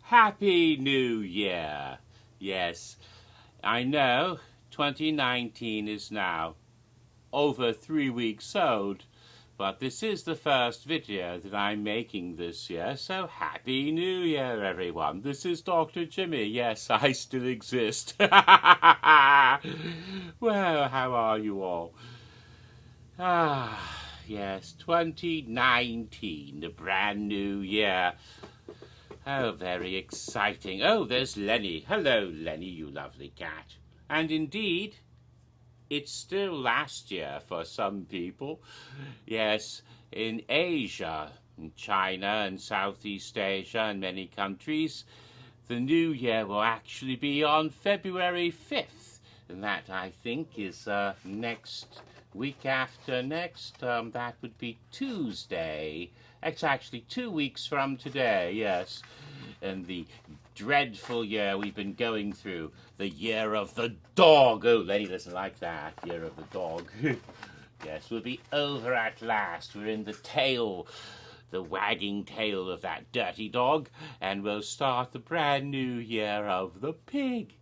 Happy New Year! Yes, I know 2019 is now over 3 weeks old, but this is the first video that I'm making this year, so Happy New Year, everyone. This is Dr. Jimmy. Yes, I still exist. Well, how are you all? Yes, 2019, a brand new year. Oh, very exciting. Oh, there's Lenny. Hello, Lenny, you lovely cat. And indeed, it's still last year for some people. Yes, in Asia, in China and Southeast Asia and many countries, the new year will actually be on February 5th. And that, I think, is next week after next. That would be Tuesday. It's actually 2 weeks from today, yes. And the dreadful year we've been going through, the year of the dog. Oh, Lenny doesn't like that, year of the dog. Yes, we'll be over at last. We're in the tail, the wagging tail of that dirty dog, and we'll start the brand new year of the pig.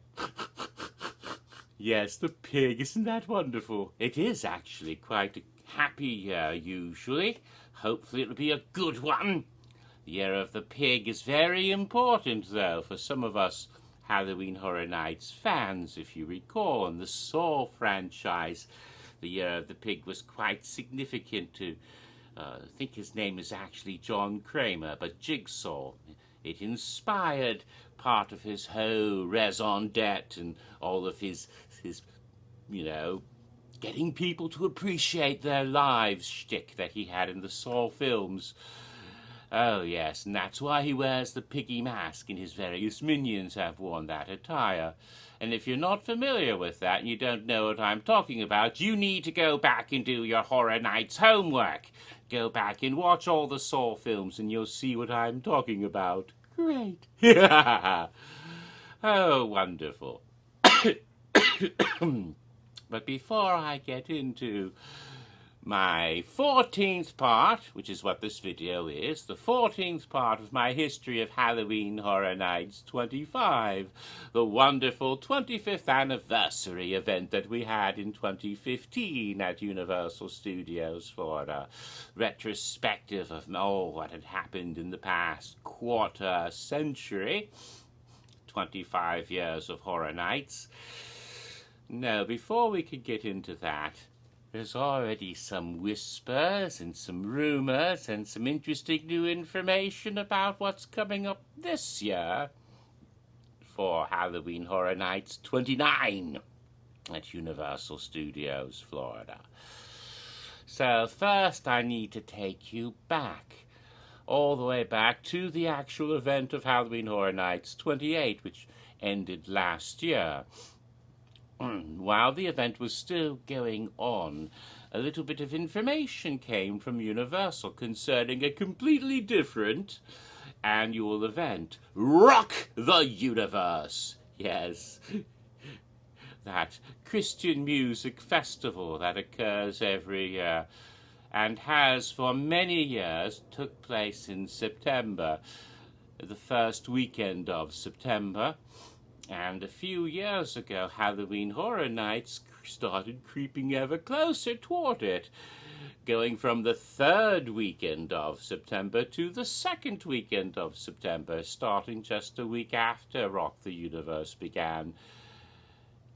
Yes, the pig. Isn't that wonderful? It is actually quite a happy year, usually. Hopefully it'll be a good one. The year of the pig is very important, though, for some of us Halloween Horror Nights fans, if you recall. In the Saw franchise, the year of the pig was quite significant to, I think his name is actually John Kramer, but Jigsaw. It inspired part of his whole raison d'etre and all of his, you know, getting people to appreciate their lives shtick that he had in the Saw films. Oh, yes, and that's why he wears the piggy mask, and his various minions have worn that attire. And if you're not familiar with that and you don't know what I'm talking about, you need to go back and do your Horror Nights homework. Go back and watch all the Saw films and you'll see what I'm talking about. Great. Oh, wonderful. But before I get into my 14th part, which is what this video is, the 14th part of my history of Halloween Horror Nights 25, the wonderful 25th anniversary event that we had in 2015 at Universal Studios for a retrospective of what had happened in the past quarter century, 25 years of Horror Nights. No, before we could get into that, there's already some whispers and some rumors and some interesting new information about what's coming up this year for Halloween Horror Nights 29 at Universal Studios, Florida. So first I need to take you back, all the way back to the actual event of Halloween Horror Nights 28, which ended last year. While the event was still going on, a little bit of information came from Universal concerning a completely different annual event, Rock the Universe. Yes, that Christian music festival that occurs every year and has for many years took place in September, the first weekend of September. And a few years ago, Halloween Horror Nights started creeping ever closer toward it, going from the third weekend of September to the second weekend of September, starting just a week after Rock the Universe began.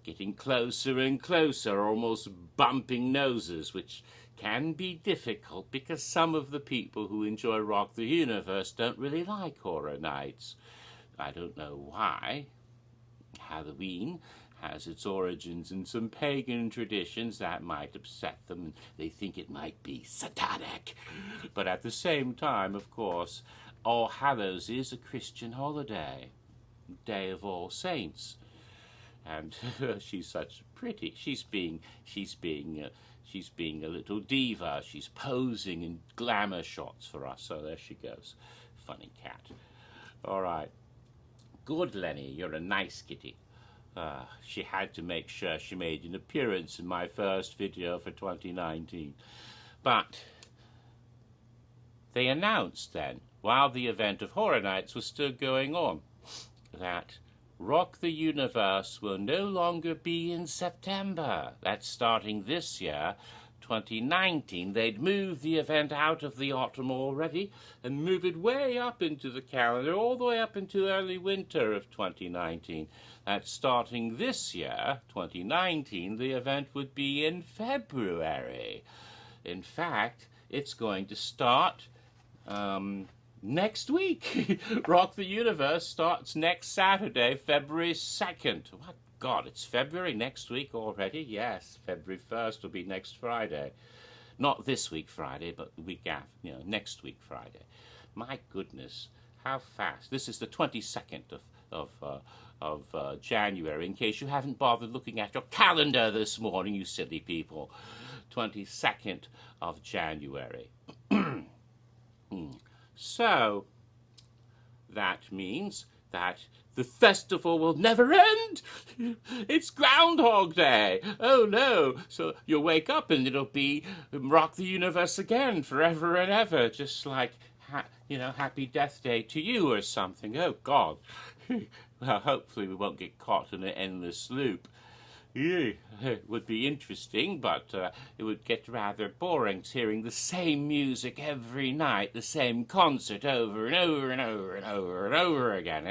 Getting closer and closer, almost bumping noses, which can be difficult because some of the people who enjoy Rock the Universe don't really like Horror Nights. I don't know why. Halloween has its origins in some pagan traditions that might upset them, and they think it might be satanic. But at the same time, of course, All Hallows is a Christian holiday, Day of All Saints. And she's such pretty. She's being a little diva. She's posing in glamour shots for us. So there she goes. Funny cat. All right. Good, Lenny, you're a nice kitty. She had to make sure she made an appearance in my first video for 2019. But they announced then, while the event of Horror Nights was still going on, that Rock the Universe will no longer be in September. That's starting this year, 2019. They'd moved the event out of the autumn already and move it way up into the calendar, all the way up into early winter of 2019. That's starting this year, 2019, the event would be in February. In fact, it's going to start next week. Rock the Universe starts next Saturday, February 2nd. Oh, God, it's February next week already? Yes, February 1st will be next Friday. Not this week Friday, but the week after, next week Friday. My goodness, how fast. This is the 22nd of January, in case you haven't bothered looking at your calendar this morning, you silly people. 22nd of January. So, that means that the festival will never end. It's Groundhog Day. Oh no. So you'll wake up and it'll be Rock the Universe again forever and ever, just like, Happy Death Day to you or something. Oh God. Well, hopefully we won't get caught in an endless loop. Yeah, it would be interesting, but it would get rather boring hearing the same music every night, the same concert over and over and over and over and over again.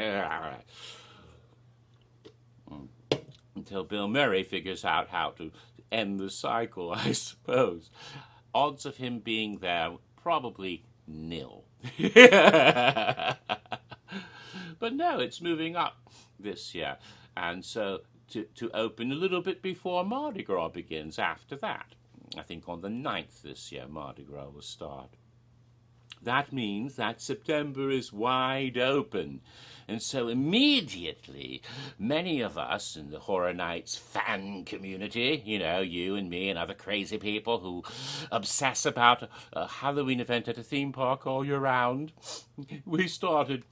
Until Bill Murray figures out how to end the cycle, I suppose. Odds of him being there, probably nil. But no, it's moving up this year. And so to open a little bit before Mardi Gras begins after that. I think on the 9th this year, Mardi Gras will start. That means that September is wide open. And so immediately, many of us in the Horror Nights fan community, you and me and other crazy people who obsess about a Halloween event at a theme park all year round, we started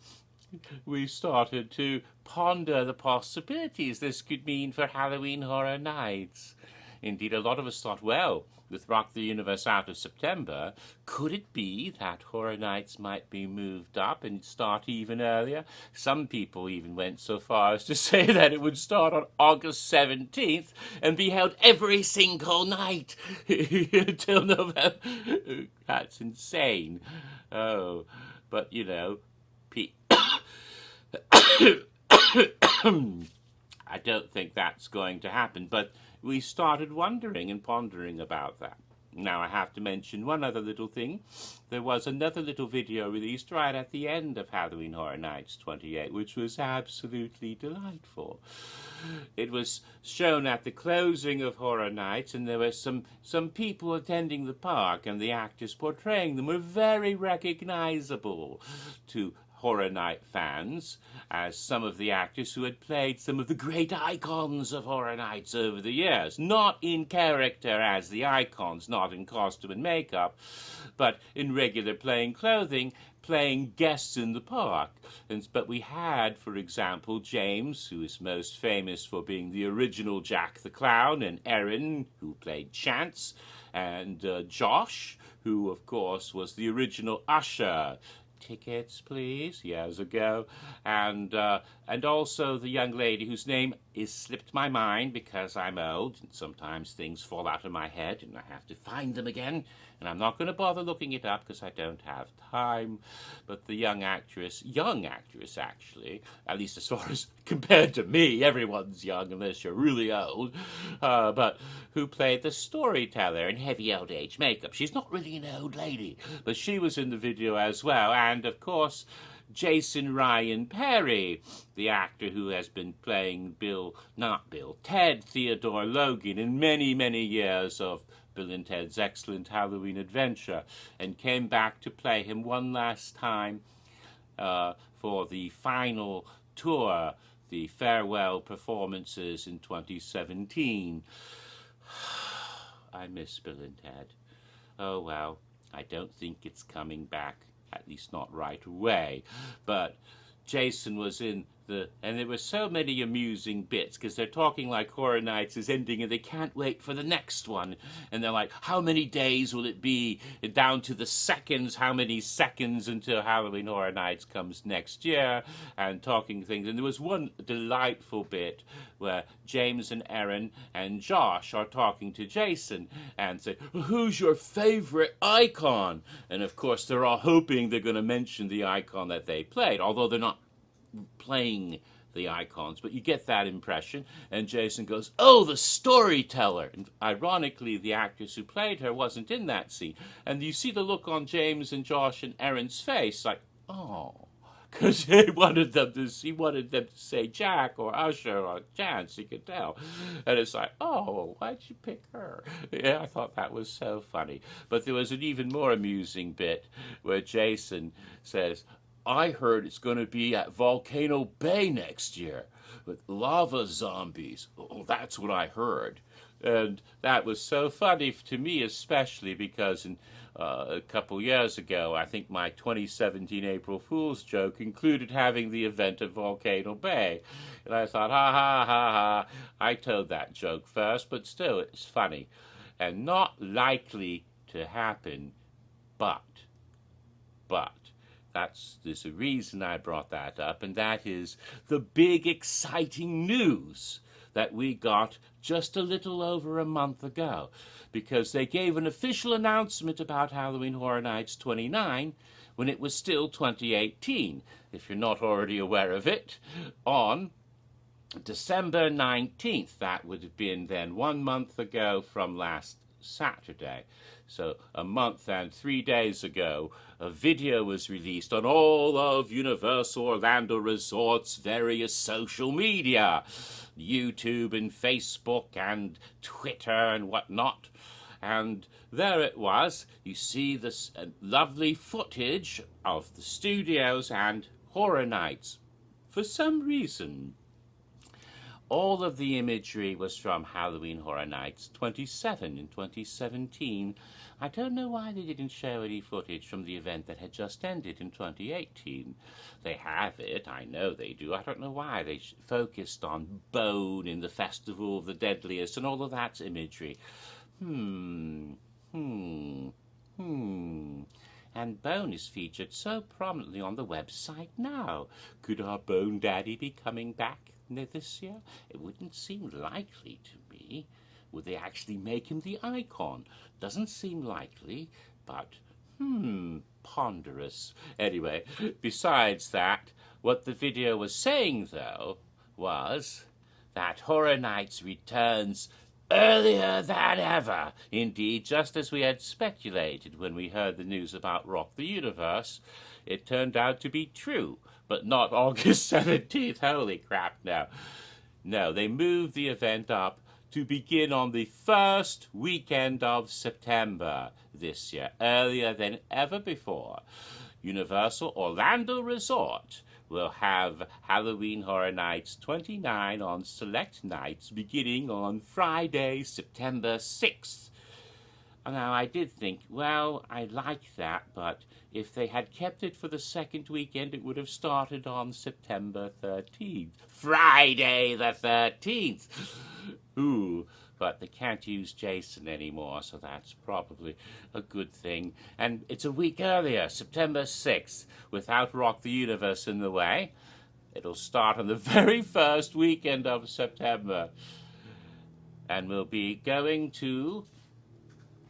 to ponder the possibilities this could mean for Halloween Horror Nights. Indeed, a lot of us thought, well, with Rock the Universe out of September, could it be that Horror Nights might be moved up and start even earlier? Some people even went so far as to say that it would start on August 17th and be held every single night until November. That's insane. Oh, but I don't think that's going to happen, but we started wondering and pondering about that. Now, I have to mention one other little thing. There was another little video released right at the end of Halloween Horror Nights 28, which was absolutely delightful. It was shown at the closing of Horror Nights, and there were some people attending the park, and the actors portraying them were very recognizable to Horror Night fans as some of the actors who had played some of the great icons of Horror Nights over the years. Not in character as the icons, not in costume and makeup, but in regular plain clothing, playing guests in the park. But we had, for example, James, who is most famous for being the original Jack the Clown, and Erin, who played Chance, and Josh, who, of course, was the original Usher. Tickets, please, years ago, and also the young lady whose name is slipped my mind because I'm old and sometimes things fall out of my head and I have to find them again, and I'm not going to bother looking it up because I don't have time. But the young actress actually, at least as far as compared to me, everyone's young unless you're really old, but who played the storyteller in heavy old age makeup. She's not really an old lady, but she was in the video as well. And of course, Jason Ryan Perry, the actor who has been playing Ted Theodore Logan in many, many years of Bill and Ted's Excellent Halloween Adventure, and came back to play him one last time for the final tour, the farewell performances in 2017. I miss Bill and Ted. Oh well, I don't think it's coming back, at least not right away. But Jason was in And there were so many amusing bits because they're talking like Horror Nights is ending and they can't wait for the next one. And they're like, how many days will it be? Down to the seconds, how many seconds until Halloween Horror Nights comes next year? And talking things. And there was one delightful bit where James and Erin and Josh are talking to Jason and say, who's your favorite icon? And of course, they're all hoping they're going to mention the icon that they played, although they're not playing the icons, but you get that impression. And Jason goes, oh, the storyteller. And ironically, the actress who played her wasn't in that scene. And you see the look on James and Josh and Erin's face, like, oh, because he wanted them to say Jack or Usher or Chance, you could tell. And it's like, oh, why'd you pick her? Yeah, I thought that was so funny. But there was an even more amusing bit where Jason says, I heard it's going to be at Volcano Bay next year with lava zombies. Oh, that's what I heard. And that was so funny to me, especially because a couple years ago, I think my 2017 April Fool's joke included having the event at Volcano Bay. And I thought, ha, ha, ha, ha. I told that joke first, but still, it's funny. And not likely to happen, but. There's a reason I brought that up, and that is the big exciting news that we got just a little over a month ago, because they gave an official announcement about Halloween Horror Nights 29 when it was still 2018, if you're not already aware of it, on December 19th. That would have been then 1 month ago from last Saturday. So a month and 3 days ago, a video was released on all of Universal Orlando Resort's various social media, YouTube and Facebook and Twitter and whatnot. And there it was. You see this lovely footage of the studios and Horror Nights. For some reason, all of the imagery was from Halloween Horror Nights 27 in 2017. I don't know why they didn't show any footage from the event that had just ended in 2018. They have it, I know they do. I don't know why they focused on Bone in the Festival of the Deadliest and all of that imagery. And Bone is featured so prominently on the website now. Could our Bone Daddy be coming back this year? It wouldn't seem likely to me. Would they actually make him the icon? Doesn't seem likely, but ponderous. Anyway, besides that, what the video was saying, though, was that Horror Nights returns earlier than ever. Indeed, just as we had speculated when we heard the news about Rock the Universe, it turned out to be true, but not August 17th. Holy crap, no. No, they moved the event up to begin on the first weekend of September this year, earlier than ever before. Universal Orlando Resort will have Halloween Horror Nights 29 on select nights beginning on Friday, September 6th. Now, I did think, well, I like that, but if they had kept it for the second weekend, it would have started on September 13th. Friday the 13th! Ooh, but they can't use Jason anymore, so that's probably a good thing. And it's a week earlier, September 6th, without Rock the Universe in the way. It'll start on the very first weekend of September. And we'll be going to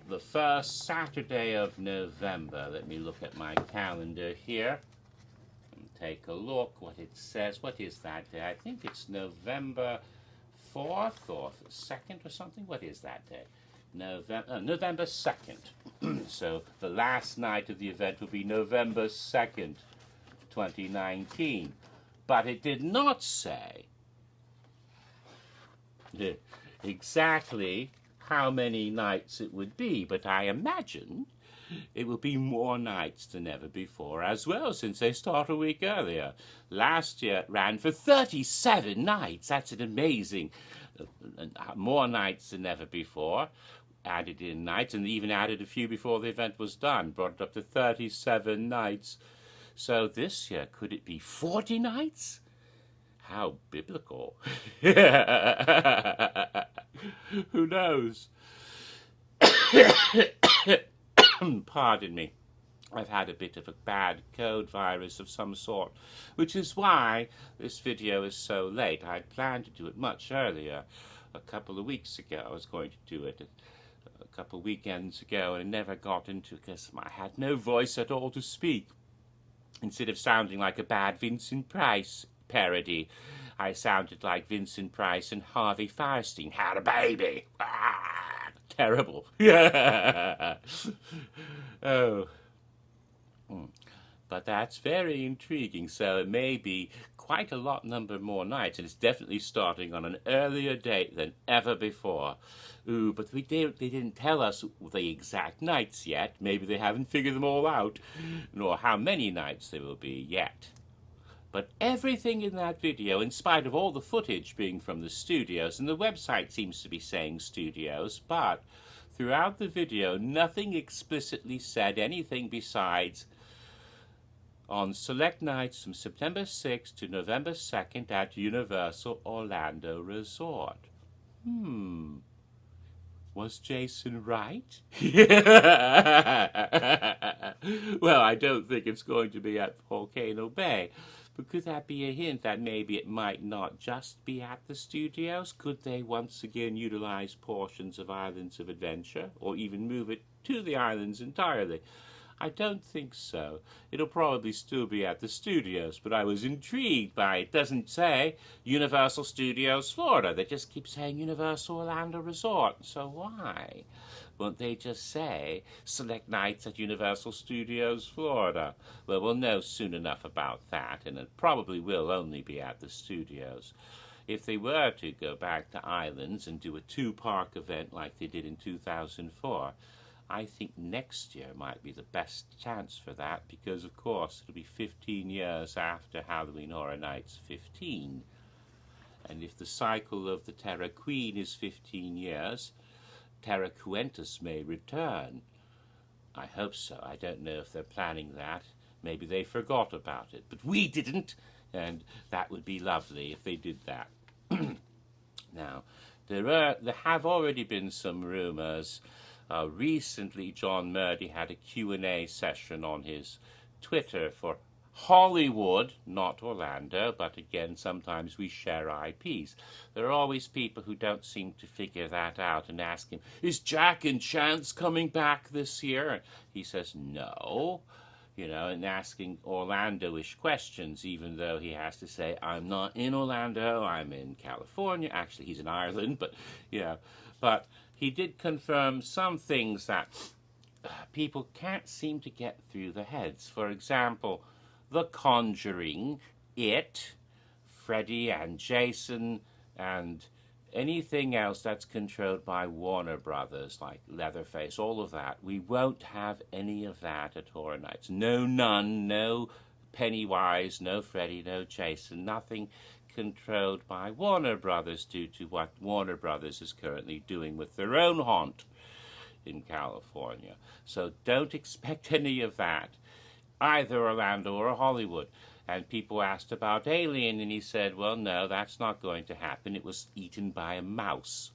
the first Saturday of November. Let me look at my calendar here and take a look what it says. What is that day? I think it's November 4th or 2nd or something. What is that day? November 2nd. So the last night of the event will be November 2nd, 2019. But it did not say exactly how many nights it would be, but I imagine it will be more nights than ever before as well, since they start a week earlier. Last year it ran for 37 nights. That's an amazing, more nights than ever before. Added in nights, and even added a few before the event was done, brought it up to 37 nights. So this year, could it be 40 nights? How biblical. Who knows? Pardon me. I've had a bit of a bad cold virus of some sort, which is why this video is so late. I planned to do it much earlier. A couple of weeks ago I was going to do it, a couple of weekends ago, and I never got into it because I had no voice at all to speak. Instead of sounding like a bad Vincent Price parody, I sounded like Vincent Price and Harvey Firestein had a baby. Ah, terrible. Yeah. Oh. But that's very intriguing, so it may be quite a lot number more nights, and it's definitely starting on an earlier date than ever before. Ooh, but they didn't tell us the exact nights yet. Maybe they haven't figured them all out, nor how many nights there will be yet. But everything in that video, in spite of all the footage being from the studios, and the website seems to be saying studios, but throughout the video, nothing explicitly said anything besides on select nights from September 6th to November 2nd at Universal Orlando Resort. Was Jason right? Well, I don't think it's going to be at Volcano Bay. But could that be a hint that maybe it might not just be at the studios? Could they once again utilize portions of Islands of Adventure, or even move it to the islands entirely? I don't think so. It'll probably still be at the studios, but I was intrigued by it. Doesn't say Universal Studios Florida. They just keep saying Universal Orlando Resort. So why won't they just say select nights at Universal Studios Florida? Well, we'll know soon enough about that, and it probably will only be at the studios. If they were to go back to islands and do a two-park event like they did in 2004, I think next year might be the best chance for that, because of course it'll be 15 years after Halloween Horror Nights 15. And if the cycle of the Terra Queen is 15 years, Terra Cuentus may return. I hope so. I don't know if they're planning that. Maybe they forgot about it, but we didn't, and that would be lovely if they did that. Now, there have already been some rumors. Recently, John Murdy had a Q&A session on his Twitter for Hollywood, not Orlando, but again, sometimes we share IPs. There are always people who don't seem to figure that out and ask him, is Jack and Chance coming back this year? And he says, no, and asking Orlando-ish questions, even though he has to say, I'm not in Orlando, I'm in California. Actually, he's in Ireland, but, but he did confirm some things that people can't seem to get through their heads. For example, The Conjuring, It, Freddy and Jason, and anything else that's controlled by Warner Brothers, like Leatherface, all of that. We won't have any of that at Horror Nights. No Nun, no Pennywise, no Freddy, no Jason, nothing controlled by Warner Brothers due to what Warner Brothers is currently doing with their own haunt in California. So don't expect any of that, either Orlando or Hollywood. And people asked about Alien, and he said, well, no, that's not going to happen. It was eaten by a mouse,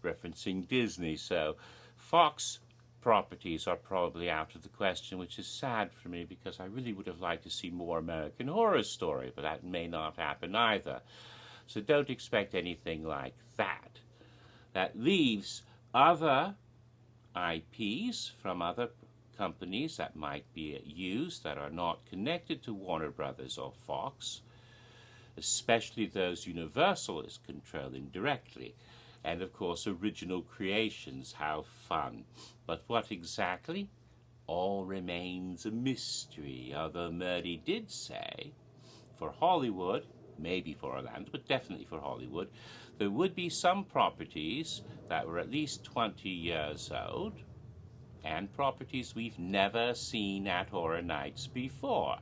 referencing Disney. So Fox properties are probably out of the question, which is sad for me, because I really would have liked to see more American Horror Story, but that may not happen either. So don't expect anything like that. That leaves other IPs from other companies that might be used that are not connected to Warner Brothers or Fox, especially those Universal is controlling directly. And of course, original creations. How fun. But what exactly? All remains a mystery, although Murdy did say for Hollywood, maybe for Orlando, but definitely for Hollywood, there would be some properties that were at least 20 years old, and properties we've never seen at Horror Nights before.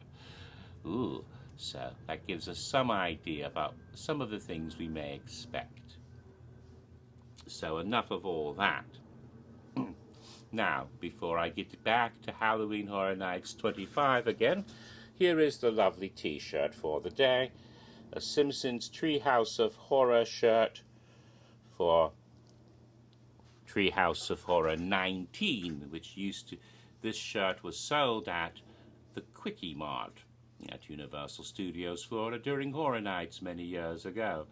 Ooh, so that gives us some idea about some of the things we may expect. So enough of all that. Now, before I get back to Halloween Horror Nights 25 again, here is the lovely t-shirt for the day. a Simpsons Treehouse of Horror shirt for Treehouse of Horror 19, which this shirt was sold at the Quickie Mart at Universal Studios Florida during Horror Nights many years ago.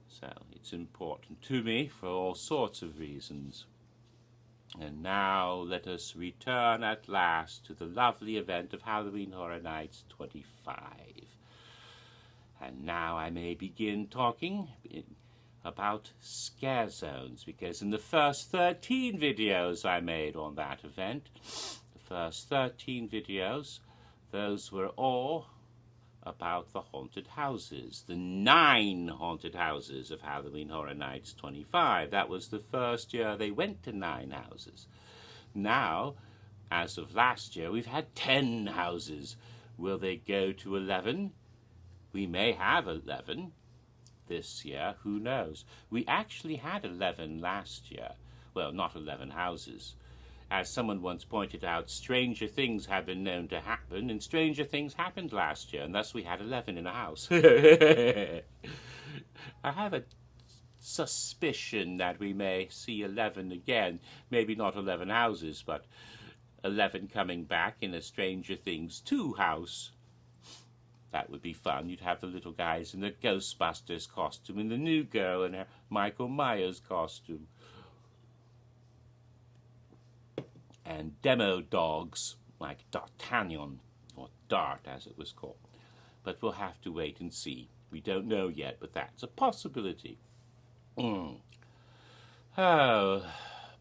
So it's important to me for all sorts of reasons. And now let us return at last to the lovely event of Halloween Horror Nights 25. And now I may begin talking about scare zones, because in the first 13 videos I made on that event, the first 13 videos, those were all about the haunted houses, the 9 haunted houses of Halloween Horror Nights 25. That was the first year they went to 9 houses. Now, as of last year, we've had 10 houses. Will they go to 11? We may have 11 this year, who knows? We actually had 11 last year. Well, not 11 houses. As someone once pointed out, stranger things have been known to happen, and stranger things happened last year, and thus we had 11 in a house. I have a suspicion that we may see 11 again. Maybe not 11 houses, but 11 coming back in a Stranger Things 2 house. That would be fun. You'd have the little guys in the Ghostbusters costume and the new girl in her Michael Myers costume. And demo dogs like D'Artagnan, or Dart as it was called. But we'll have to wait and see. We don't know yet, but that's a possibility. Oh,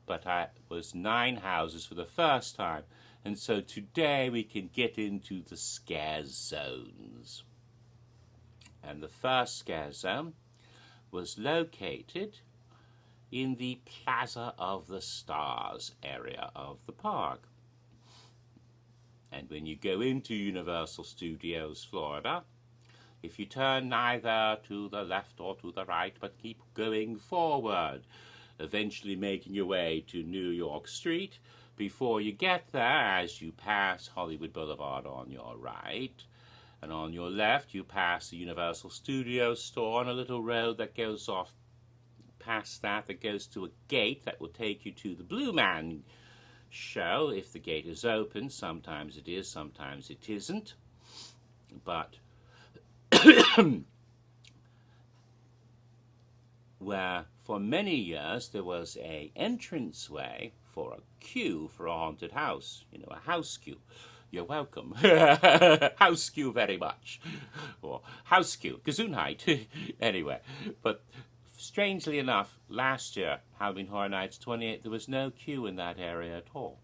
but I was 9 houses for the first time. And so today we can get into the scare zones. And the first scare zone was located in the Plaza of the Stars area of the park. And when you go into Universal Studios Florida, if you turn neither to the left or to the right, but keep going forward, eventually making your way to New York Street, before you get there, as you pass Hollywood Boulevard on your right, and on your left you pass the Universal Studios store on a little road that goes off past that goes to a gate that will take you to the Blue Man show, if the gate is open. Sometimes it is, sometimes it isn't. But where for many years there was a entranceway for a queue for a haunted house, you know, a house queue. You're welcome. House queue very much. Or house queue, Gesundheit. Anyway, but strangely enough, last year, Halloween Horror Nights 28, there was no queue in that area at all.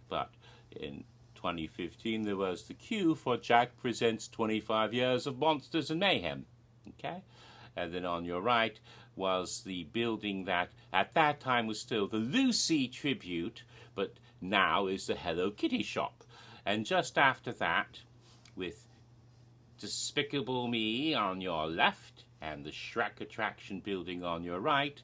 But in 2015, there was the queue for Jack Presents 25 Years of Monsters and Mayhem. Okay? And then on your right was the building that at that time was still the Lucy Tribute, but now is the Hello Kitty shop. And just after that, with Despicable Me on your left and the Shrek Attraction building on your right,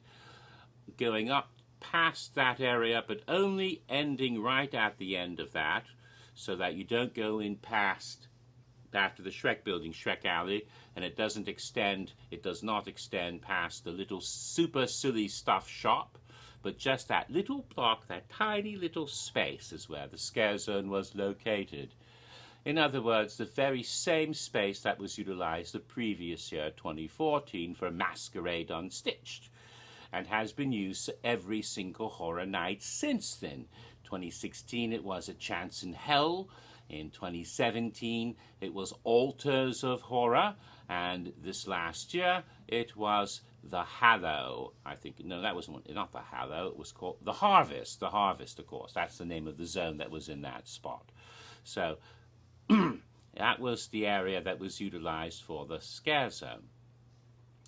going up past that area, but only ending right at the end of that, so that you don't go in past after the Shrek building, Shrek Alley, and it does not extend past the little super silly stuff shop, but just that little block, that tiny little space is where the scare zone was located. In other words, the very same space that was utilized the previous year, 2014, for Masquerade Unstitched, and has been used every single horror night since then. 2016, it was A Chance in Hell. In 2017, it was Altars of Horror. And this last year, it was The Hallow. I think, no, that was not The Hallow. It was called The Harvest. The Harvest, of course. That's the name of the zone that was in that spot. So that was the area that was utilized for the scare zone.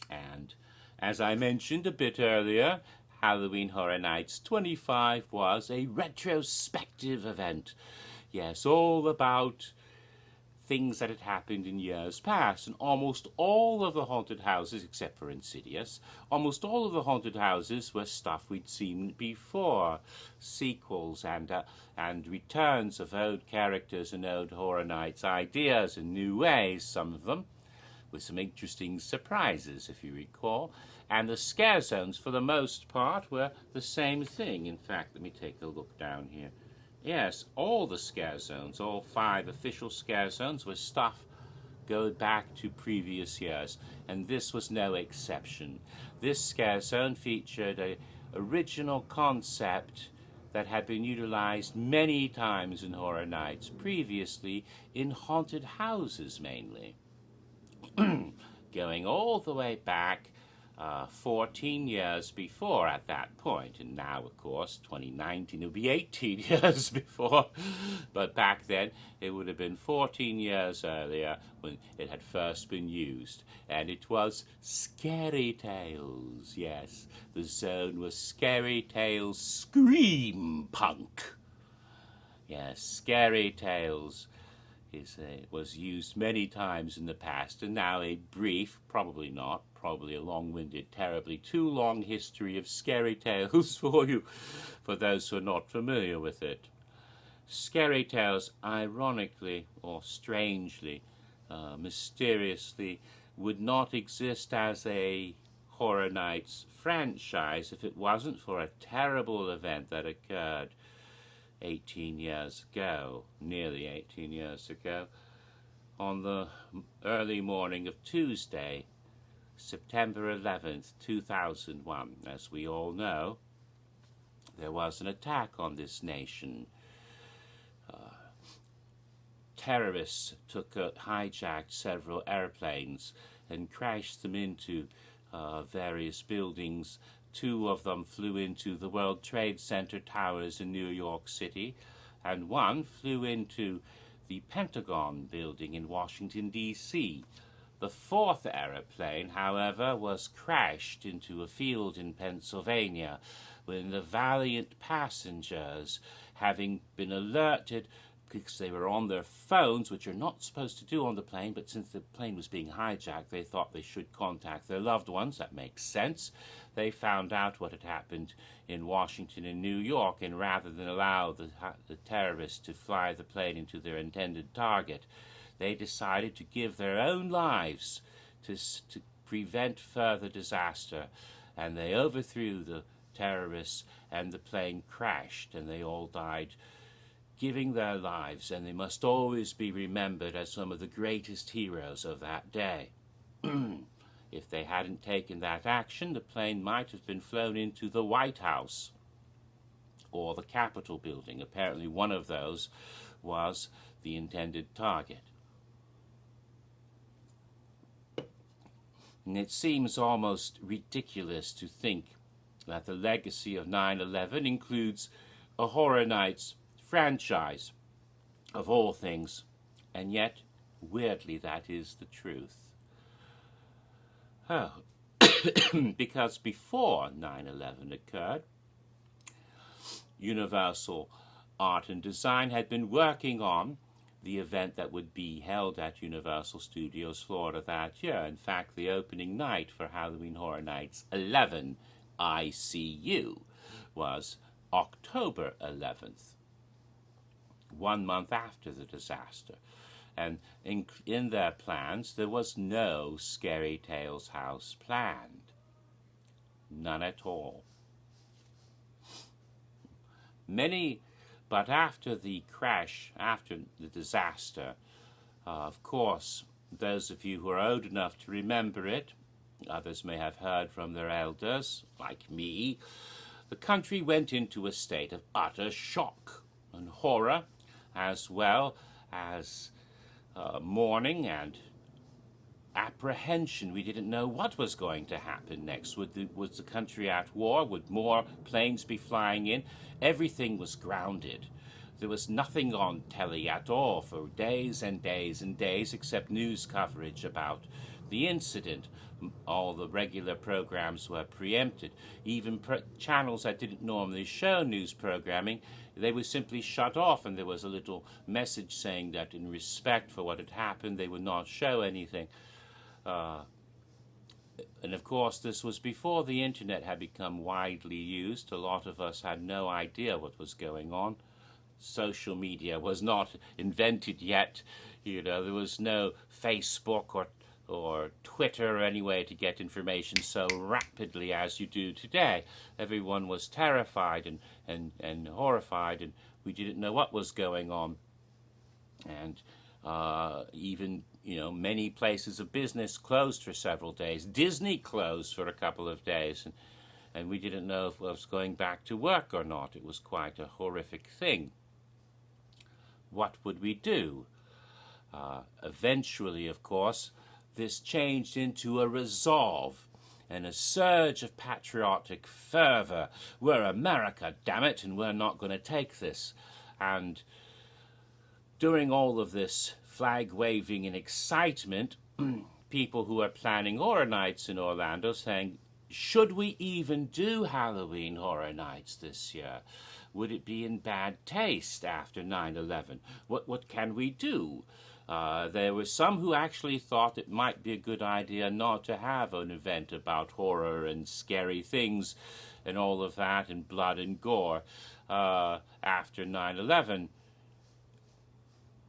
And as I mentioned a bit earlier, Halloween Horror Nights 25 was a retrospective event. Yes, all about things that had happened in years past. And almost all of the haunted houses, except for Insidious, almost all of the haunted houses were stuff we'd seen before. Sequels and returns of old characters and old Horror Nights ideas in new ways, some of them. with some interesting surprises, if you recall. And the scare zones, for the most part, were the same thing. In fact, let me take a look down here. Yes, all the scare zones, all 5 official scare zones, were stuff going back to previous years, and this was no exception. This scare zone featured an original concept that had been utilized many times in Horror Nights previously in haunted houses mainly. Going all the way back 14 years before at that point, and now of course 2019 it'll be 18 years before, but back then it would have been 14 years earlier when it had first been used, and it was Scary Tales. Yes, the zone was Scary Tales Scream Punk. Yes, Scary Tales was used many times in the past, and now a brief, probably a long-winded, terribly too long history of Scary Tales for you, for those who are not familiar with it. Scary Tales, ironically or strangely, mysteriously, would not exist as a Horror Nights franchise if it wasn't for a terrible event that occurred 18 years ago, nearly 18 years ago, on the early morning of Tuesday, September 11th, 2001. As we all know, there was an attack on this nation. Terrorists hijacked several airplanes and crashed them into various buildings. 2 of them flew into the World Trade Center towers in New York City, and 1 flew into the Pentagon building in Washington, D.C. The 4th airplane, however, was crashed into a field in Pennsylvania when the valiant passengers, having been alerted because they were on their phones, which you're not supposed to do on the plane, but since the plane was being hijacked, they thought they should contact their loved ones. That makes sense. They found out what had happened in Washington and New York, and rather than allow the terrorists to fly the plane into their intended target, they decided to give their own lives to prevent further disaster, and they overthrew the terrorists, and the plane crashed, and they all died giving their lives, and they must always be remembered as some of the greatest heroes of that day. If they hadn't taken that action, the plane might have been flown into the White House or the Capitol building. Apparently one of those was the intended target. And it seems almost ridiculous to think that the legacy of 9/11 includes a Horror Nights franchise, of all things, and yet, weirdly, that is the truth. Oh, because before 9/11 occurred, Universal Art and Design had been working on the event that would be held at Universal Studios Florida that year. In fact, the opening night for Halloween Horror Nights 11 ICU was October 11th. 1 month after the disaster, and in their plans there was no Scary Tales house planned, none at all. But after the crash, after the disaster, of course, those of you who are old enough to remember it, others may have heard from their elders, like me, the country went into a state of utter shock and horror, as well as mourning and apprehension. We didn't know what was going to happen next. Was the country at war? Would more planes be flying in? Everything was grounded. There was nothing on telly at all for days and days and days except news coverage about the incident. All the regular programs were preempted. Even channels that didn't normally show news programming, they were simply shut off, and there was a little message saying that in respect for what had happened, they would not show anything. And of course, this was before the internet had become widely used. A lot of us had no idea what was going on. Social media was not invented yet. You know, there was no Facebook or or Twitter or any way to get information so rapidly as you do today. Everyone was terrified and horrified, and we didn't know what was going on. And even, many places of business closed for several days. Disney closed for a couple of days, and we didn't know if I was going back to work or not. It was quite a horrific thing. What would we do? Eventually, of course, this changed into a resolve and a surge of patriotic fervor. We're America, damn it, and we're not going to take this. And during all of this flag waving and excitement, people who are planning horror nights in Orlando saying, should we even do Halloween Horror Nights this year? Would it be in bad taste after 9/11? What can we do? There were some who actually thought it might be a good idea not to have an event about horror and scary things and all of that and blood and gore after 9/11.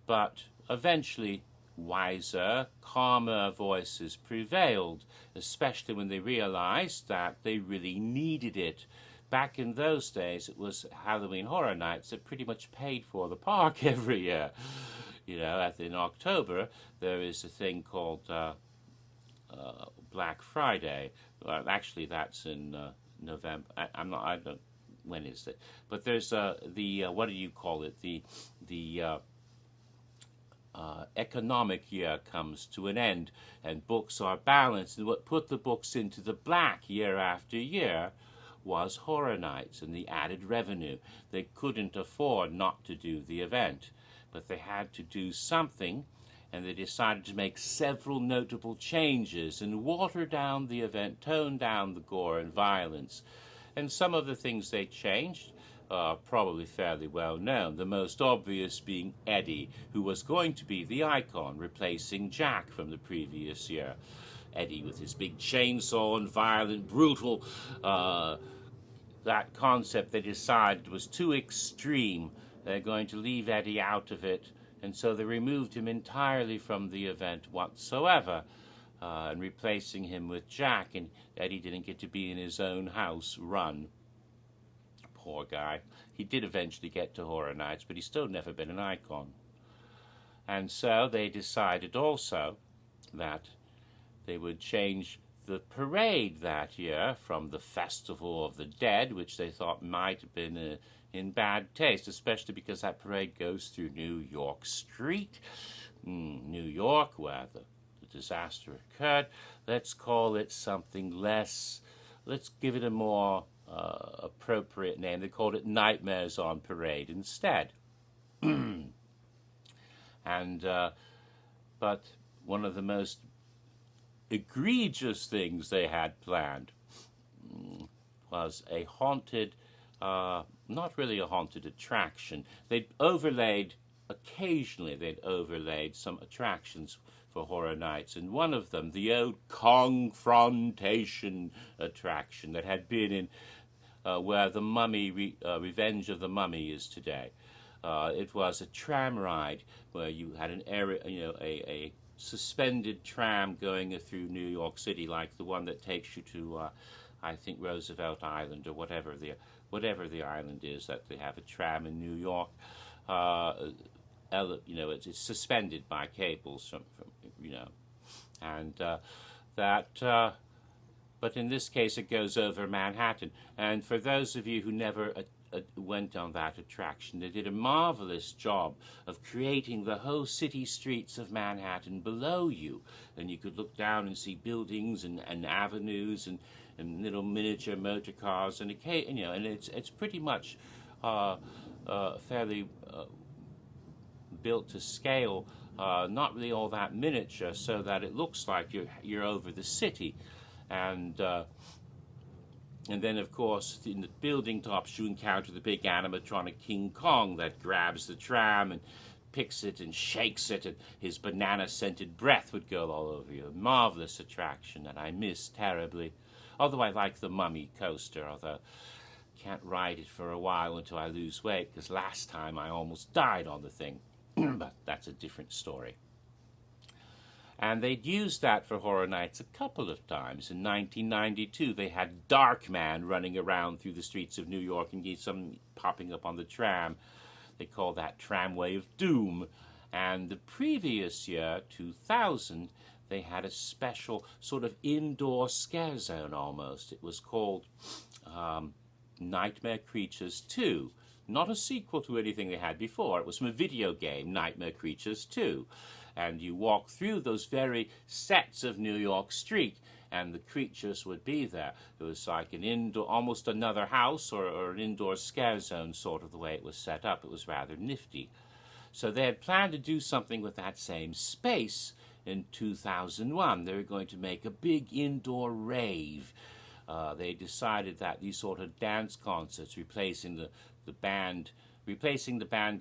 But eventually, wiser, calmer voices prevailed, especially when they realized that they really needed it. Back in those days, it was Halloween Horror Nights that pretty much paid for the park every year. In October, there is a thing called Black Friday. Well, actually, that's in November. I don't. When is it? But there's the what do you call it? The economic year comes to an end, and books are balanced. And what put the books into the black year after year was Horror Nights and the added revenue. They couldn't afford not to do the event, but they had to do something, and they decided to make several notable changes and water down the event, tone down the gore and violence. And some of the things they changed are probably fairly well known, the most obvious being Eddie, who was going to be the icon, replacing Jack from the previous year. Eddie with his big chainsaw and violent, brutal, that concept they decided was too extreme. They're going to leave Eddie out of it, and so they removed him entirely from the event whatsoever, and replacing him with Jack, and Eddie didn't get to be in his own house run. Poor guy. He did eventually get to Horror Nights, but he's still never been an icon. And so they decided also that they would change the parade that year from the Festival of the Dead, which they thought might have been in bad taste, especially because that parade goes through New York Street, New York, where the disaster occurred. Let's call it something less, let's give it a more appropriate name. They called it Nightmares on Parade instead. But one of the most egregious things they had planned was a haunted, not really a haunted attraction. Occasionally they'd overlaid some attractions for Horror Nights, and one of them, the old Confrontation attraction that had been in where the Mummy, Revenge of the Mummy is today. It was a tram ride where you had an area, a suspended tram going through New York City, like the one that takes you to, I think, Roosevelt Island or whatever the island is that they have a tram in New York. It's suspended by cables from and but in this case it goes over Manhattan. And for those of you who never went on that attraction, they did a marvelous job of creating the whole city streets of Manhattan below you, and you could look down and see buildings and avenues and little miniature motor cars, and and it's pretty much fairly built to scale, not really all that miniature, so that it looks like you're over the city. And then, of course, in the building tops, you encounter the big animatronic King Kong that grabs the tram and picks it and shakes it, and his banana-scented breath would go all over you. A marvelous attraction that I miss terribly. Although I like the Mummy coaster, although I can't ride it for a while until I lose weight, because last time I almost died on the thing. But that's a different story. And they'd used that for Horror Nights a couple of times. In 1992, they had Darkman running around through the streets of New York, and some popping up on the tram. They call that Tramway of Doom. And the previous year, 2000, they had a special sort of indoor scare zone almost. It was called Nightmare Creatures 2. Not a sequel to anything they had before. It was from a video game, Nightmare Creatures 2. And you walk through those very sets of New York Street, and the creatures would be there. It was like an indoor, almost another house or an indoor scare zone, sort of the way it was set up. It was rather nifty. So they had planned to do something with that same space in 2001. They were going to make a big indoor rave. They decided that these sort of dance concerts, replacing the band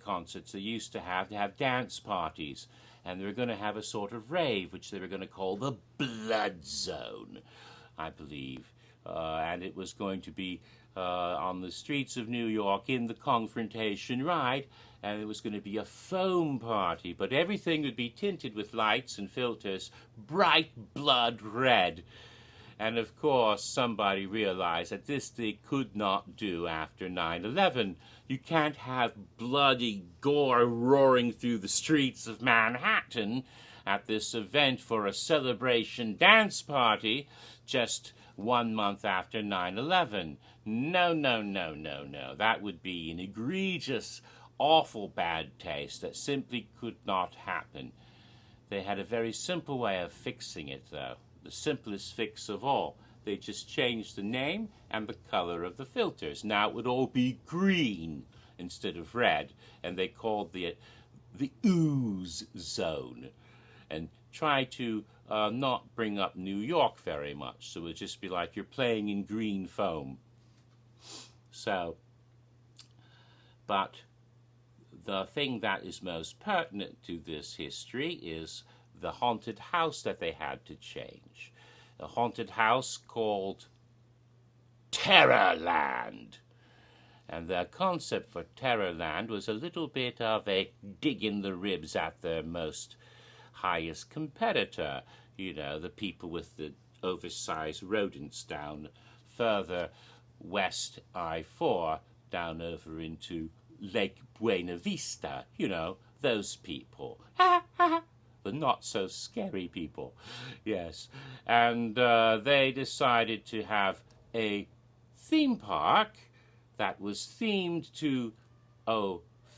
concerts they used to have dance parties. And they were going to have a sort of rave, which they were going to call the Blood Zone, I believe. And it was going to be on the streets of New York in the Confrontation Ride, and it was going to be a foam party, but everything would be tinted with lights and filters, bright blood red. And of course, somebody realized that this they could not do after 9/11. You can't have bloody gore roaring through the streets of Manhattan at this event for a celebration dance party just 1 month after 9/11. No, no, no, no, no. That would be an egregious, awful bad taste that simply could not happen. They had a very simple way of fixing it, though. The simplest fix of all. They just changed the name and the color of the filters. Now it would all be green instead of red, and they called the ooze zone, and try to not bring up New York very much. So it would just be like you're playing in green foam. So, but the thing that is most pertinent to this history is the haunted house that they had to change. A haunted house called Terrorland. And their concept for Terrorland was a little bit of a dig in the ribs at their most highest competitor. You know, the people with the oversized rodents down further west I-4, down over into Lake Buena Vista. You know, those people. The not so scary people. Yes. And they decided to have a theme park that was themed to,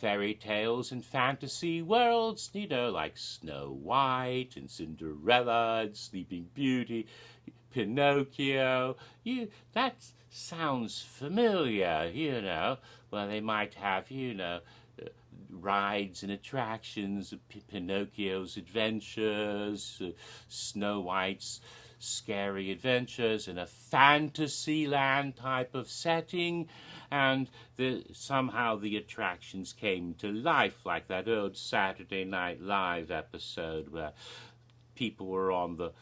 fairy tales and fantasy worlds, you know, like Snow White and Cinderella and Sleeping Beauty, Pinocchio. That sounds familiar, you know. Well, they might have, you know, rides and attractions, Pinocchio's adventures, Snow White's scary adventures in a fantasy land type of setting, and somehow the attractions came to life, like that old Saturday Night Live episode where people were on the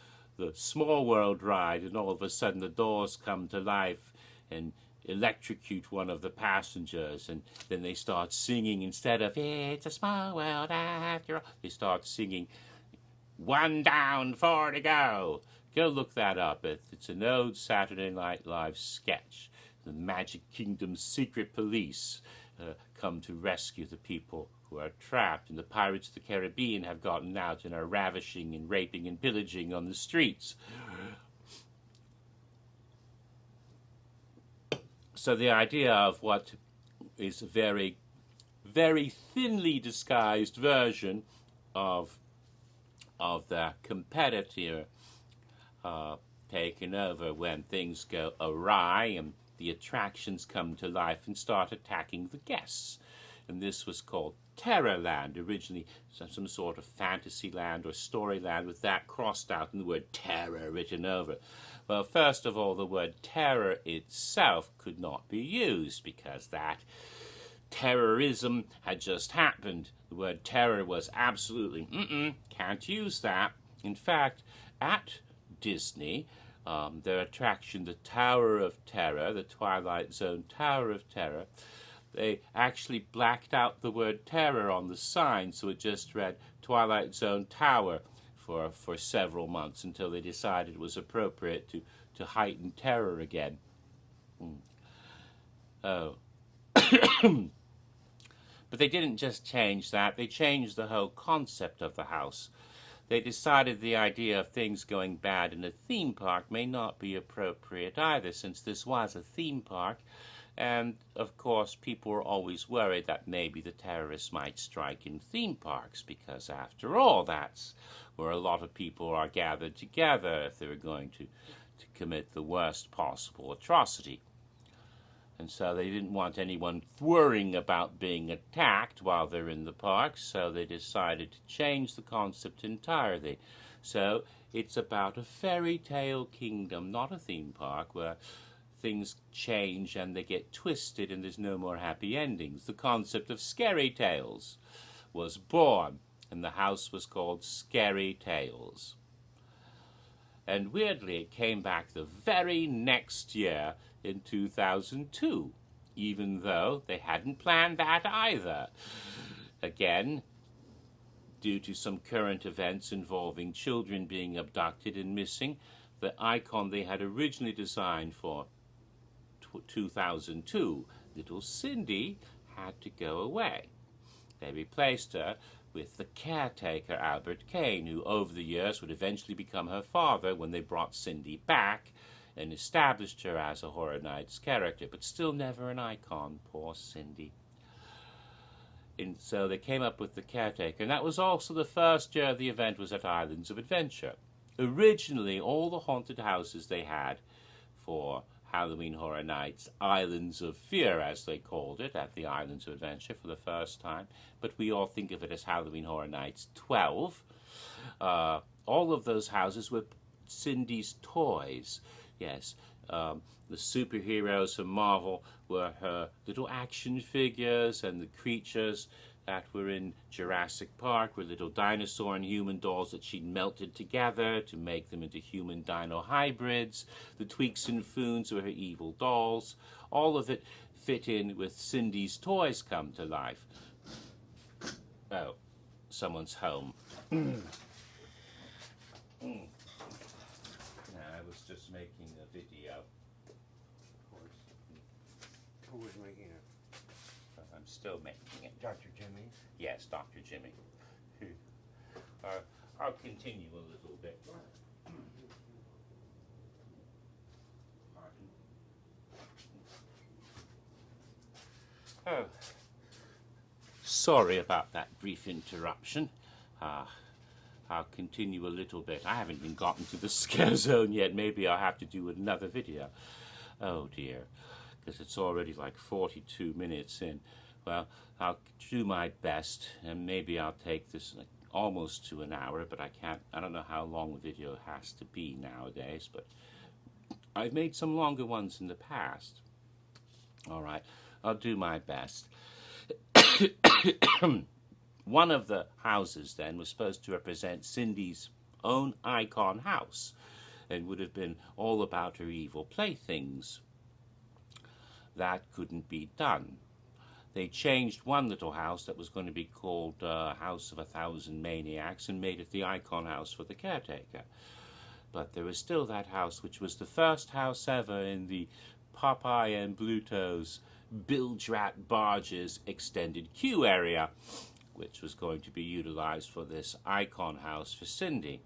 Small World ride, and all of a sudden the doors come to life and electrocute one of the passengers, and then they start singing, instead of "It's a small world after all," they start singing "One down, 4 to go." Go look that up. It's an old Saturday Night Live sketch. The Magic Kingdom's secret police come to rescue the people who are trapped, and the Pirates of the Caribbean have gotten out and are ravishing and raping and pillaging on the streets. So the idea of what is a very, very thinly disguised version of the competitor taking over when things go awry and the attractions come to life and start attacking the guests. And this was called Terrorland, originally some sort of fantasy land or story land with that crossed out and the word terror written over it. Well, first of all, the word terror itself could not be used because that terrorism had just happened. The word terror was absolutely, can't use that. In fact, at Disney, their attraction, the Tower of Terror, the Twilight Zone Tower of Terror, they actually blacked out the word terror on the sign, so it just read Twilight Zone Tower for several months until they decided it was appropriate to heighten terror again. Oh. But they didn't just change that, they changed the whole concept of the house. They decided the idea of things going bad in a theme park may not be appropriate either, since this was a theme park. And, of course, people were always worried that maybe the terrorists might strike in theme parks, because, after all, that's where a lot of people are gathered together if they were going to commit the worst possible atrocity. And so they didn't want anyone worrying about being attacked while they're in the park, so they decided to change the concept entirely. So it's about a fairy tale kingdom, not a theme park, where things change and they get twisted and there's no more happy endings. The concept of scary tales was born, and the house was called Scary Tales. And weirdly, it came back the very next year in 2002, even though they hadn't planned that either. Again, due to some current events involving children being abducted and missing, the icon they had originally designed for 2002, little Cindy, had to go away. They replaced her with the caretaker, Albert Kane, who over the years would eventually become her father when they brought Cindy back and established her as a Horror Nights character, but still never an icon, poor Cindy. And so they came up with the caretaker, and that was also the first year the event was at Islands of Adventure. Originally, all the haunted houses they had for Halloween Horror Nights, Islands of Fear, as they called it, at the Islands of Adventure for the first time, but we all think of it as Halloween Horror Nights 12. All of those houses were Cindy's toys. Yes, the superheroes from Marvel were her little action figures, and the creatures that were in Jurassic Park were little dinosaur and human dolls that she'd melted together to make them into human dino hybrids. The Tweaks and Foons were her evil dolls. All of it fit in with Cindy's toys come to life. Oh, someone's home. No, I was just making a video. Of course. Who was making it? I'm still making it. Dr. Jimmy? Yes, Dr. Jimmy. I'll continue a little bit. Oh, sorry about that brief interruption. I'll continue a little bit. I haven't even gotten to the scare zone yet. Maybe I'll have to do another video. Oh dear, because it's already like 42 minutes in. Well, I'll do my best, and maybe I'll take this almost to an hour, but I don't know how long the video has to be nowadays, but I've made some longer ones in the past. All right, I'll do my best. One of the houses then was supposed to represent Cindy's own icon house, and would have been all about her evil playthings. That couldn't be done. They changed one little house that was going to be called House of 1,000 Maniacs and made it the icon house for the caretaker. But there was still that house, which was the first house ever in the Popeye and Bluto's Bilge-Rat Barges extended queue area, which was going to be utilized for this icon house for Cindy.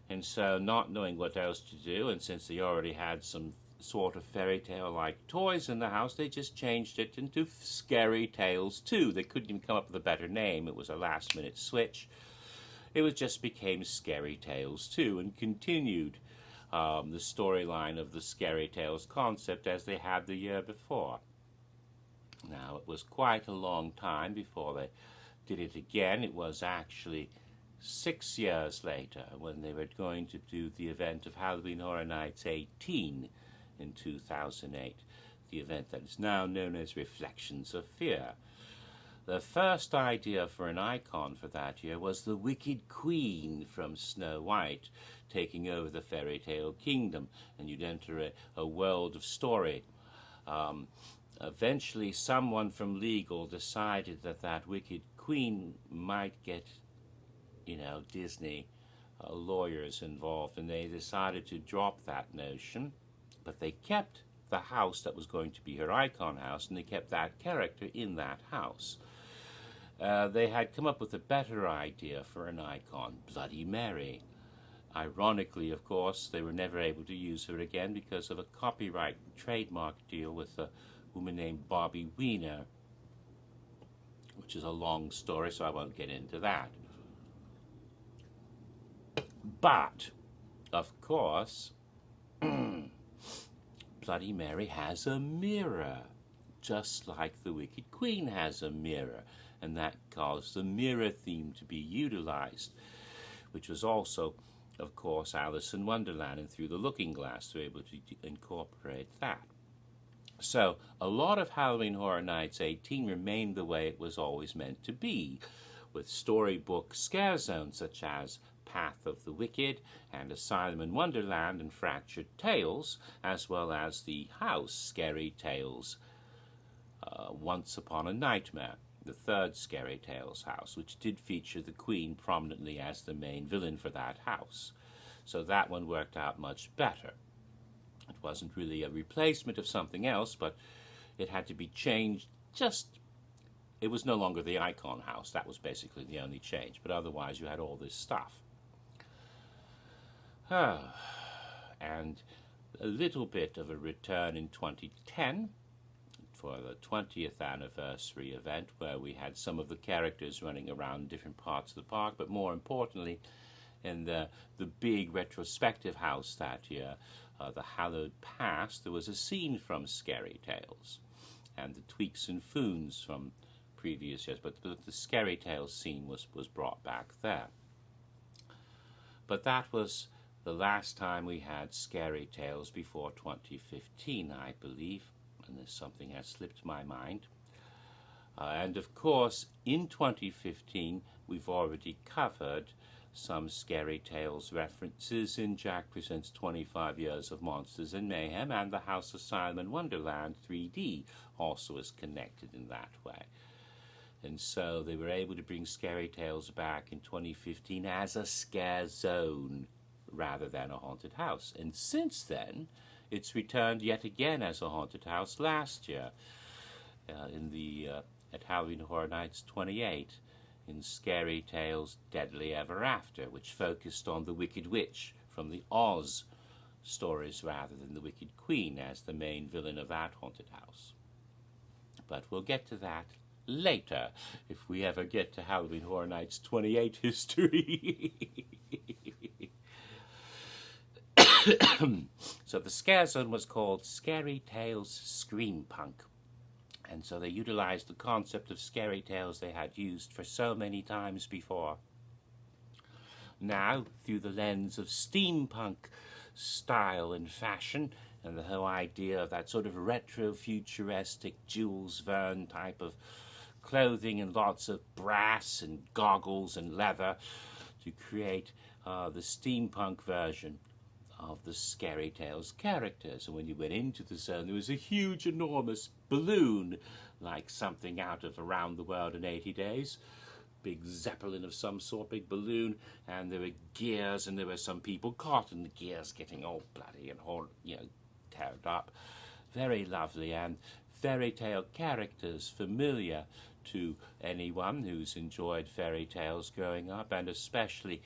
And so, not knowing what else to do, and since they already had some sort of fairy tale-like toys in the house, they just changed it into Scary Tales 2. They couldn't even come up with a better name. It was a last-minute switch. It just became Scary Tales 2 and continued the storyline of the Scary Tales concept as they had the year before. Now, it was quite a long time before they did it again. It was actually 6 years later when they were going to do the event of Halloween Horror Nights 18 in 2008, the event that is now known as Reflections of Fear. The first idea for an icon for that year was the Wicked Queen from Snow White taking over the fairy tale kingdom, and you'd enter a world of story. Eventually, someone from legal decided that Wicked Queen might get, Disney lawyers involved, and they decided to drop that notion, but they kept the house that was going to be her icon house, and they kept that character in that house. They had come up with a better idea for an icon, Bloody Mary. Ironically, of course, they were never able to use her again because of a copyright trademark deal with a woman named Bobby Wiener, which is a long story, so I won't get into that. But, of course, Bloody Mary has a mirror, just like the Wicked Queen has a mirror, and that caused the mirror theme to be utilized, which was also, of course, Alice in Wonderland, and Through the Looking Glass, to be able to incorporate that. So a lot of Halloween Horror Nights 18 remained the way it was always meant to be, with storybook scare zones such as Path of the Wicked and Asylum in Wonderland and Fractured Tales, as well as the house Scary Tales, Once Upon a Nightmare, the third Scary Tales house, which did feature the Queen prominently as the main villain for that house. So that one worked out much better. It wasn't really a replacement of something else, but it had to be changed. It was no longer the icon house. That was basically the only change, but otherwise you had all this stuff. And a little bit of a return in 2010 for the 20th anniversary event, where we had some of the characters running around different parts of the park, but more importantly, in the big retrospective house that year, the Hallowed Past, there was a scene from Scary Tales, and the Tweaks and Foons from previous years, but the Scary Tales scene was brought back there. But that was the last time we had Scary Tales before 2015, I believe, unless something has slipped my mind. And of course, in 2015, we've already covered some Scary Tales references in Jack Presents 25 Years of Monsters and Mayhem, and the House Asylum in Wonderland 3D also is connected in that way. And so they were able to bring Scary Tales back in 2015 as a scare zone rather than a haunted house. And since then, it's returned yet again as a haunted house last year at Halloween Horror Nights 28 in Scary Tales Deadly Ever After, which focused on the Wicked Witch from the Oz stories rather than the Wicked Queen as the main villain of that haunted house. But we'll get to that later, if we ever get to Halloween Horror Nights 28 history. So the scare zone was called Scary Tales Scream Punk. And so they utilized the concept of Scary Tales they had used for so many times before. Now, through the lens of steampunk style and fashion, and the whole idea of that sort of retro-futuristic Jules Verne type of clothing and lots of brass and goggles and leather to create the steampunk version of the Scary Tales characters. And when you went into the zone, there was a huge, enormous balloon, like something out of Around the World in 80 Days. Big zeppelin of some sort, big balloon, and there were gears, and there were some people caught in the gears getting all bloody and all, teared up. Very lovely, and fairy tale characters familiar to anyone who's enjoyed fairy tales growing up, and especially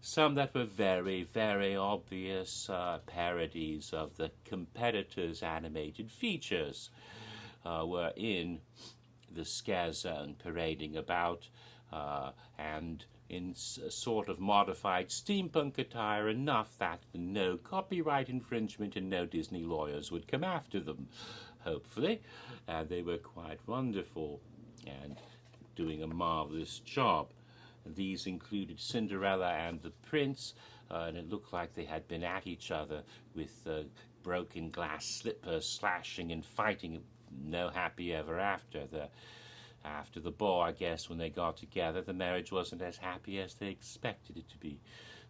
some that were very, very obvious parodies of the competitors' animated features were in the scare zone, parading about, and in sort of modified steampunk attire, enough that no copyright infringement and no Disney lawyers would come after them, hopefully. They were quite wonderful and doing a marvelous job. These included Cinderella and the Prince, and it looked like they had been at each other with broken glass slippers, slashing and fighting. No happy ever after. After the ball, I guess, when they got together, the marriage wasn't as happy as they expected it to be.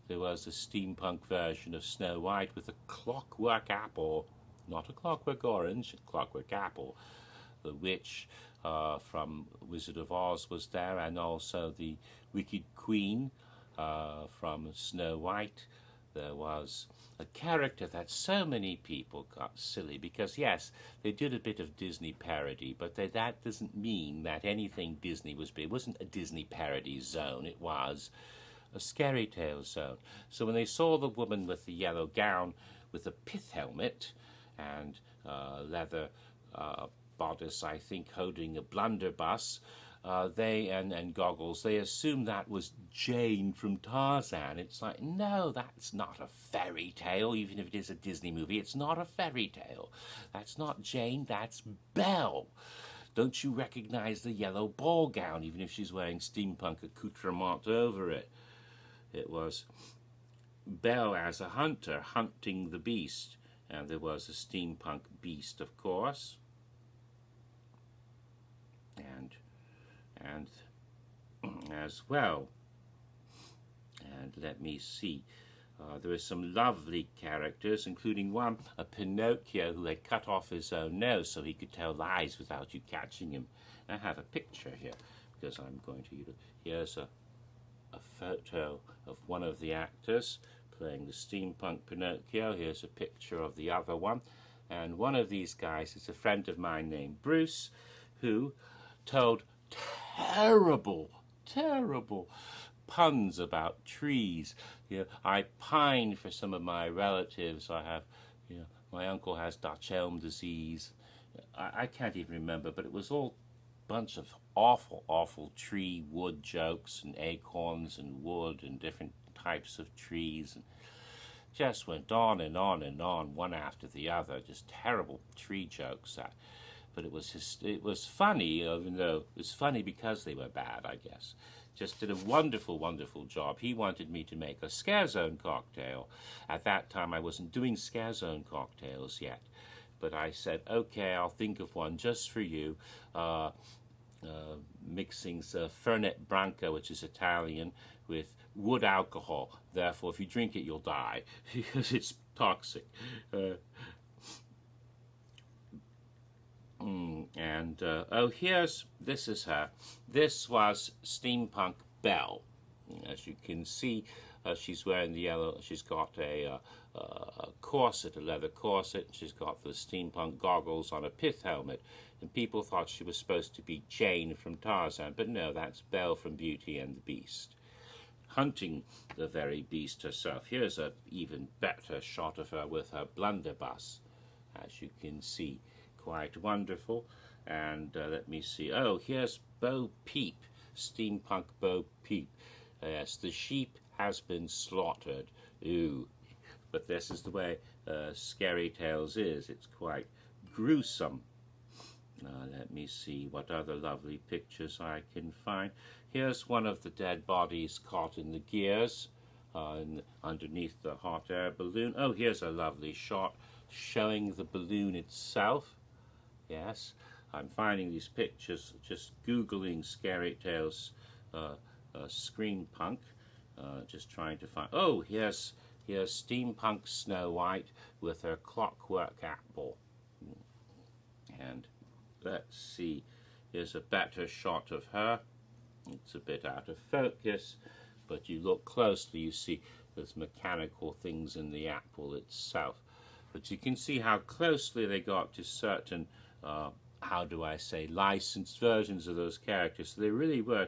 There was a steampunk version of Snow White with a clockwork apple, not a clockwork orange, a clockwork apple. The witch from Wizard of Oz was there, and also the Wicked Queen from Snow White. There was a character that so many people got silly because, yes, they did a bit of Disney parody, but that doesn't mean that anything Disney was big. It wasn't a Disney parody zone. It was a scary tale zone. So when they saw the woman with the yellow gown with a pith helmet and leather bodice, I think, holding a blunderbuss, and goggles, they assumed that was Jane from Tarzan. It's like, no, that's not a fairy tale. Even if it is a Disney movie, it's not a fairy tale. That's not Jane, that's Belle. Don't you recognize the yellow ball gown, even if she's wearing steampunk accoutrement over it? It was Belle as a hunter hunting the beast, and there was a steampunk beast, of course, and as well. And let me see. There are some lovely characters, including one, a Pinocchio, who had cut off his own nose so he could tell lies without you catching him. I have a picture here because I'm going to use it. Here's a photo of one of the actors playing the steampunk Pinocchio. Here's a picture of the other one. And one of these guys is a friend of mine named Bruce, who told terrible puns about trees. I pine for some of my relatives. I have, my uncle has Dutch elm disease. I can't even remember, but it was all bunch of awful tree wood jokes and acorns and wood and different types of trees, and just went on and on and on, one after the other, just terrible tree jokes. But it was funny, even though it was funny because they were bad, I guess. Just did a wonderful job. He wanted me to make a scare zone cocktail. At that time, I wasn't doing scare zone cocktails yet, but I said, okay, I'll think of one just for you. Mixing Fernet Branca, which is Italian, with wood alcohol. Therefore, if you drink it, you'll die because it's toxic. This is her. This was Steampunk Belle. As you can see, she's wearing the yellow. She's got a corset, a leather corset. She's got the steampunk goggles on a pith helmet. And people thought she was supposed to be Jane from Tarzan, but no, that's Belle from Beauty and the Beast, hunting the very beast herself. Here's an even better shot of her with her blunderbuss, as you can see, quite wonderful. And let me see. Oh, here's Bo Peep, steampunk Bo Peep. Yes, the sheep has been slaughtered. Ooh, but this is the way Scary Tales is. It's quite gruesome. Let me see what other lovely pictures I can find. Here's one of the dead bodies caught in the gears underneath the hot air balloon. Oh, here's a lovely shot showing the balloon itself. Yes, I'm finding these pictures just Googling Scary Tales screen punk, just trying to find. Oh, here's steampunk Snow White with her clockwork apple. And let's see, here's a better shot of her. It's a bit out of focus, but you look closely, you see there's mechanical things in the apple itself. But you can see how closely they got to certain, how do I say, licensed versions of those characters. So they really were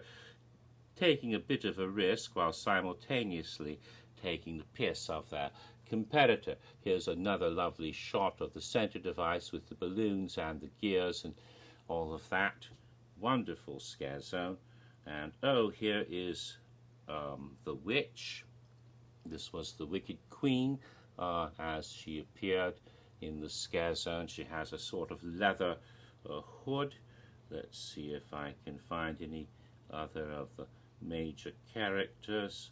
taking a bit of a risk while simultaneously taking the piss of their competitor. Here's another lovely shot of the center device with the balloons and the gears and all of that. Wonderful scare zone. And oh, here is the witch. This was the Wicked Queen as she appeared in the scare zone. She has a sort of leather hood. Let's see if I can find any other of the major characters.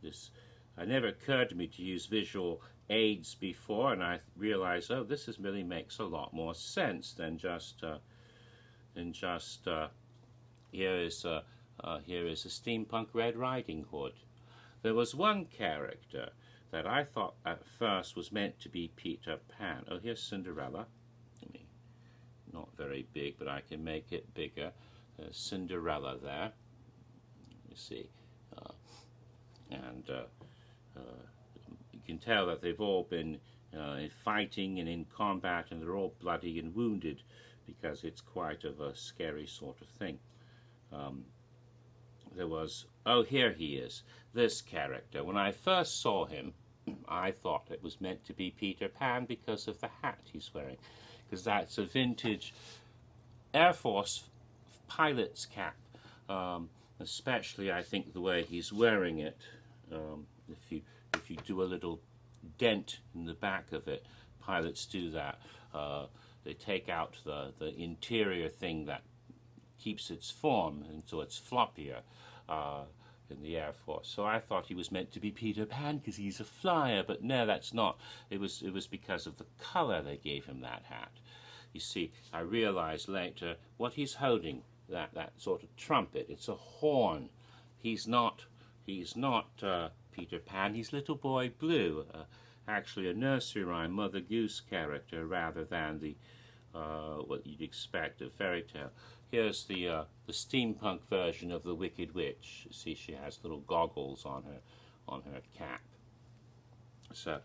It never occurred to me to use visual aids before, and I realized, oh, this really makes a lot more sense than just here is a steampunk Red Riding Hood. There was one character that I thought at first was meant to be Peter Pan. Oh, here's Cinderella. Not very big, but I can make it bigger. There's Cinderella there. you see. And you can tell that they've all been fighting and in combat, and they're all bloody and wounded, because it's quite of a scary sort of thing. There was, oh, here he is, this character. When I first saw him, I thought it was meant to be Peter Pan because of the hat he's wearing, because that's a vintage Air Force pilot's cap, especially I think the way he's wearing it. If you do a little dent in the back of it, pilots do that. They take out the interior thing that keeps its form, and so it's floppier in the Air Force. So I thought he was meant to be Peter Pan because he's a flyer, but no, that's not. It was because of the color they gave him that hat. You see, I realized later what he's holding, that sort of trumpet, it's a horn. He's not Peter Pan, he's Little Boy Blue, actually a nursery rhyme Mother Goose character rather than the what you'd expect of fairy tale. Here's the steampunk version of the Wicked Witch. You see, she has little goggles on her cap. So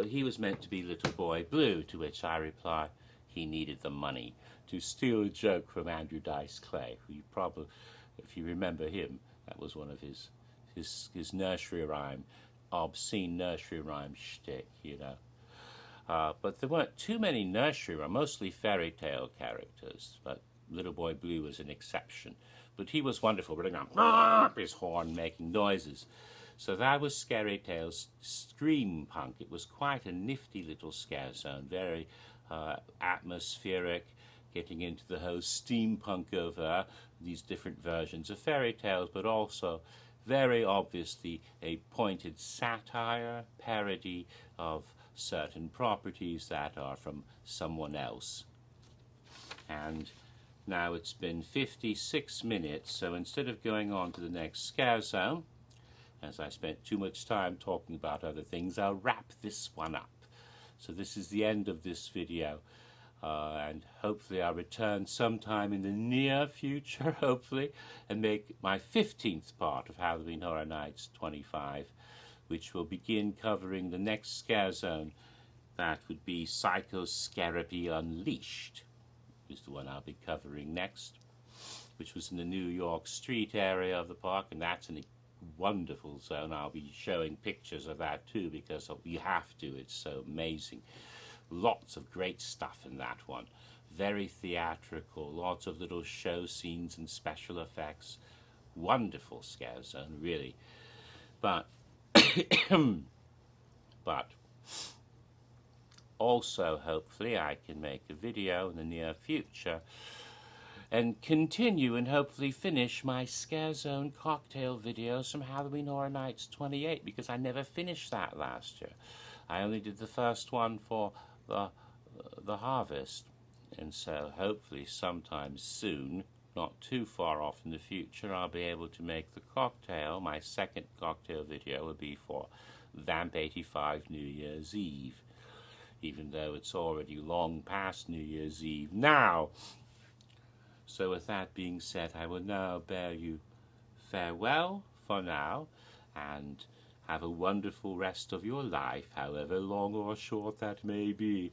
he was meant to be Little Boy Blue, to which I reply, he needed the money, to steal a joke from Andrew Dice Clay, who you probably, if you remember him, that was one of his nursery rhyme, obscene nursery rhyme shtick, you know. But there weren't too many nursery rhymes, mostly fairy tale characters, but Little Boy Blue was an exception. But he was wonderful, running on his horn, making noises. So that was Scary Tales Scream Punk. It was quite a nifty little scare zone, very atmospheric, getting into the whole steampunk over these different versions of fairy tales, but also very obviously a pointed satire, parody of certain properties that are from someone else. And now it's been 56 minutes, so instead of going on to the next scare zone, as I spent too much time talking about other things, I'll wrap this one up. So this is the end of this video, and hopefully I'll return sometime in the near future, hopefully, and make my 15th part of Halloween Horror Nights 25, which will begin covering the next scare zone. That would be Psychoscarapy Unleashed, is the one I'll be covering next, which was in the New York Street area of the park, and that's a wonderful zone. I'll be showing pictures of that too, because we have to, it's so amazing. Lots of great stuff in that one. Very theatrical, lots of little show scenes and special effects. Wonderful scare zone, really. But also, hopefully, I can make a video in the near future and continue and hopefully finish my Scare Zone cocktail videos from Halloween Horror Nights 28, because I never finished that last year. I only did the first one for the harvest, and so hopefully sometime soon, not too far off in the future, I'll be able to make the cocktail. My second cocktail video will be for Vamp 85 New Year's Eve, even though it's already long past New Year's Eve now. So with that being said, I will now bear you farewell for now, and have a wonderful rest of your life, however long or short that may be.